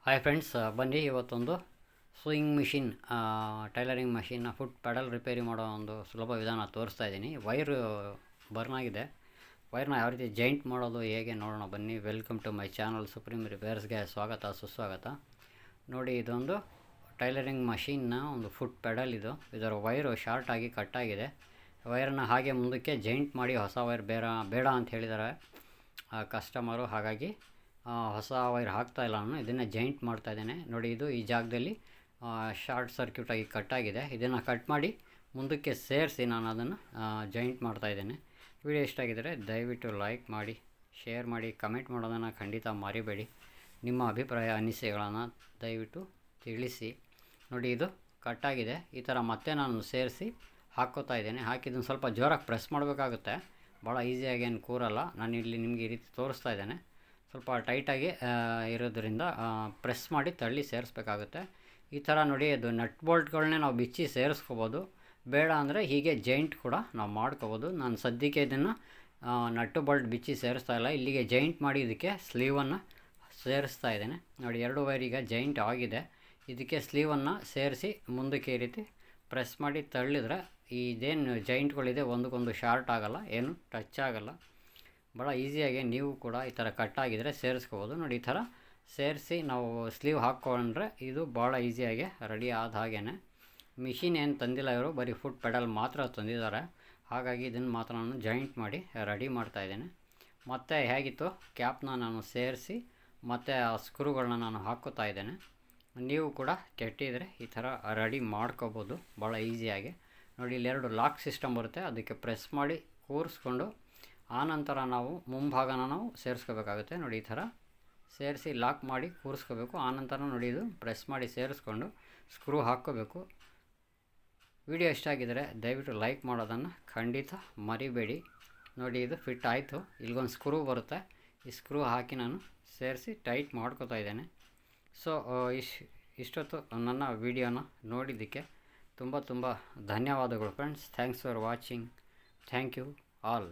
Hi friends, ಬನ್ನಿ ಇವತ್ತೊಂದು sewing machine, tailoring ಮಷಿನ್ನ ಫುಟ್ ಪೆಡಲ್ ರಿಪೇರಿ ಮಾಡೋ ಒಂದು ಸುಲಭ ವಿಧಾನ ತೋರಿಸ್ತಾ ಇದ್ದೀನಿ. ವೈರು ಬರ್ನ್ ಆಗಿದೆ. ವೈರ್ನ ಯಾವ ರೀತಿ ಜಾಯಿಂಟ್ ಮಾಡೋದು ಹೇಗೆ ನೋಡೋಣ ಬನ್ನಿ. Welcome to my channel supreme ರಿಪೇರ್ಸ್ಗೆ ಸ್ವಾಗತ ಸುಸ್ವಾಗತ. ನೋಡಿ, ಇದೊಂದು ಟೈಲರಿಂಗ್ ಮಷಿನ್ನ ಒಂದು ಫುಟ್ ಪೆಡಲ್ ಇದರ ವೈರು ಶಾರ್ಟ್ ಆಗಿ ಕಟ್ಟಾಗಿದೆ. ವೈರನ್ನ ಹಾಗೆ ಮುಂದಕ್ಕೆ ಜಾಯಿಂಟ್ ಮಾಡಿ ಹೊಸ ವೈರ್ ಬೇಡ ಅಂತ ಹೇಳಿದ್ದಾರೆ ಕಸ್ಟಮರು. ಹಾಗಾಗಿ ಹೊಸ ವೈರ್ ಹಾಕ್ತಾಯಿಲ್ಲ, ನಾನು ಇದನ್ನು ಜಾಯಿಂಟ್ ಮಾಡ್ತಾಯಿದ್ದೇನೆ. ನೋಡಿ, ಇದು ಈ ಜಾಗದಲ್ಲಿ ಶಾರ್ಟ್ ಸರ್ಕ್ಯೂಟಾಗಿ ಕಟ್ಟಾಗಿದೆ. ಇದನ್ನು ಕಟ್ ಮಾಡಿ ಮುಂದಕ್ಕೆ ಸೇರಿಸಿ ನಾನು ಅದನ್ನು ಜಾಯಿಂಟ್ ಮಾಡ್ತಾಯಿದ್ದೇನೆ. ವಿಡಿಯೋ ಇಷ್ಟ ಆಗಿದ್ದರೆ ದಯವಿಟ್ಟು ಲೈಕ್ ಮಾಡಿ, ಶೇರ್ ಮಾಡಿ, ಕಮೆಂಟ್ ಮಾಡೋದನ್ನು ಖಂಡಿತ ಮರಿಬೇಡಿ. ನಿಮ್ಮ ಅಭಿಪ್ರಾಯ ಅನಿಸಿಕೆಗಳನ್ನು ದಯವಿಟ್ಟು ತಿಳಿಸಿ. ನೋಡಿ, ಇದು ಕಟ್ಟಾಗಿದೆ. ಈ ಥರ ಮತ್ತೆ ನಾನು ಸೇರಿಸಿ ಹಾಕ್ಕೋತಾ ಇದ್ದೇನೆ. ಹಾಕಿದ್ದನ್ನು ಸ್ವಲ್ಪ ಜೋರಾಗಿ ಪ್ರೆಸ್ ಮಾಡಬೇಕಾಗುತ್ತೆ, ಭಾಳ ಈಸಿಯಾಗಿ ಏನು ಕೂರಲ್ಲ. ನಾನು ಇಲ್ಲಿ ನಿಮಗೆ ಈ ರೀತಿ ತೋರಿಸ್ತಾ ಇದ್ದೇನೆ. ಸ್ವಲ್ಪ ಟೈಟಾಗಿ ಇರೋದ್ರಿಂದ ಪ್ರೆಸ್ ಮಾಡಿ ತಳ್ಳಿ ಸೇರಿಸ್ಬೇಕಾಗುತ್ತೆ. ಈ ಥರ ನೋಡಿ, ಅದು ನಟ್ ಬೋಲ್ಟ್ಗಳನ್ನೇ ನಾವು ಬಿಚ್ಚಿ ಸೇರಿಸ್ಕೋಬೋದು. ಬೇಡ ಅಂದರೆ ಹೀಗೆ ಜಾಯಿಂಟ್ ಕೂಡ ನಾವು ಮಾಡ್ಕೋಬೋದು. ನಾನು ಸದ್ಯಕ್ಕೆ ಇದನ್ನು ನಟ್ಟು ಬೋಲ್ಟ್ ಬಿಚ್ಚಿ ಸೇರಿಸ್ತಾ ಇಲ್ಲ, ಇಲ್ಲಿಗೆ ಜಾಯಿಂಟ್ ಮಾಡಿ ಇದಕ್ಕೆ ಸ್ಲೀವನ್ನು ಸೇರಿಸ್ತಾ ಇದ್ದೇನೆ. ನೋಡಿ, ಎರಡು ವೈರಿಗೆ ಜಾಯಿಂಟ್ ಆಗಿದೆ. ಇದಕ್ಕೆ ಸ್ಲೀವನ್ನು ಸೇರಿಸಿ ಮುಂದಕ್ಕೆ ಈ ರೀತಿ ಪ್ರೆಸ್ ಮಾಡಿ ತಳ್ಳಿದ್ರೆ ಇದೇನು ಜಾಯಿಂಟ್ಗಳಿದೆ ಒಂದಕ್ಕೊಂದು ಶಾರ್ಟ್ ಆಗೋಲ್ಲ, ಏನು ಟಚ್ ಆಗೋಲ್ಲ. ಭಾಳ ಈಸಿಯಾಗಿ ನೀವು ಕೂಡ ಈ ಥರ ಕಟ್ಟಾಗಿದ್ದರೆ ಸೇರಿಸ್ಕೋಬೋದು. ನೋಡಿ, ಈ ಥರ ಸೇರಿಸಿ ನಾವು ಸ್ಲೀವ್ ಹಾಕ್ಕೊಂಡ್ರೆ ಇದು ಭಾಳ ಈಸಿಯಾಗಿ ರೆಡಿ ಆದ ಹಾಗೇ. ಮಿಷಿನ್ ಏನು ತಂದಿಲ್ಲ ಇವರು, ಬರೀ ಫುಟ್ ಪೆಡಲ್ ಮಾತ್ರ ತಂದಿದ್ದಾರೆ. ಹಾಗಾಗಿ ಇದನ್ನು ಮಾತ್ರ ನಾನು ಜಾಯಿಂಟ್ ಮಾಡಿ ರೆಡಿ ಮಾಡ್ತಾಯಿದ್ದೇನೆ. ಮತ್ತು ಹೇಗಿತ್ತು ಕ್ಯಾಪ್ನ ನಾನು ಸೇರಿಸಿ ಮತ್ತು ಆ ಸ್ಕ್ರೂಗಳನ್ನ ನಾನು ಹಾಕ್ಕೋತಾ ಇದ್ದೇನೆ. ನೀವು ಕೂಡ ಕೆಟ್ಟಿದರೆ ಈ ಥರ ರೆಡಿ ಮಾಡ್ಕೋಬೋದು ಭಾಳ ಈಸಿಯಾಗಿ. ನೋಡಿ, ಇಲ್ಲಿ ಎರಡು ಲಾಕ್ ಸಿಸ್ಟಮ್ ಬರುತ್ತೆ, ಅದಕ್ಕೆ ಪ್ರೆಸ್ ಮಾಡಿ ಕೂರಿಸ್ಕೊಂಡು ಆನಂತರ ನಾವು ಮುಂಭಾಗನ ನಾವು ಸೇರಿಸ್ಕೋಬೇಕಾಗುತ್ತೆ. ನೋಡಿ, ಈ ಥರ ಸೇರಿಸಿ ಲಾಕ್ ಮಾಡಿ ಕೂರಿಸ್ಕೋಬೇಕು. ಆನಂತರ ನೋಡಿ, ಇದು ಪ್ರೆಸ್ ಮಾಡಿ ಸೇರಿಸ್ಕೊಂಡು ಸ್ಕ್ರೂ ಹಾಕ್ಕೋಬೇಕು. ವಿಡಿಯೋ ಇಷ್ಟ ಆಗಿದ್ದರೆ ದಯವಿಟ್ಟು ಲೈಕ್ ಮಾಡೋದನ್ನು ಖಂಡಿತ ಮರಿಬೇಡಿ. ನೋಡಿ, ಇದು ಫಿಟ್ ಆಯಿತು. ಇಲ್ಲಿಗೊಂದು ಸ್ಕ್ರೂ ಬರುತ್ತೆ, ಈ ಸ್ಕ್ರೂ ಹಾಕಿ ನಾನು ಸೇರಿಸಿ ಟೈಟ್ ಮಾಡ್ಕೋತಾ ಇದ್ದೇನೆ. ಸೊ ಇಷ್ಟೊತ್ತು ನನ್ನ ವಿಡಿಯೋನ ನೋಡಿದ್ದಕ್ಕೆ ತುಂಬ ಧನ್ಯವಾದಗಳು friends. Thanks for watching. Thank you all.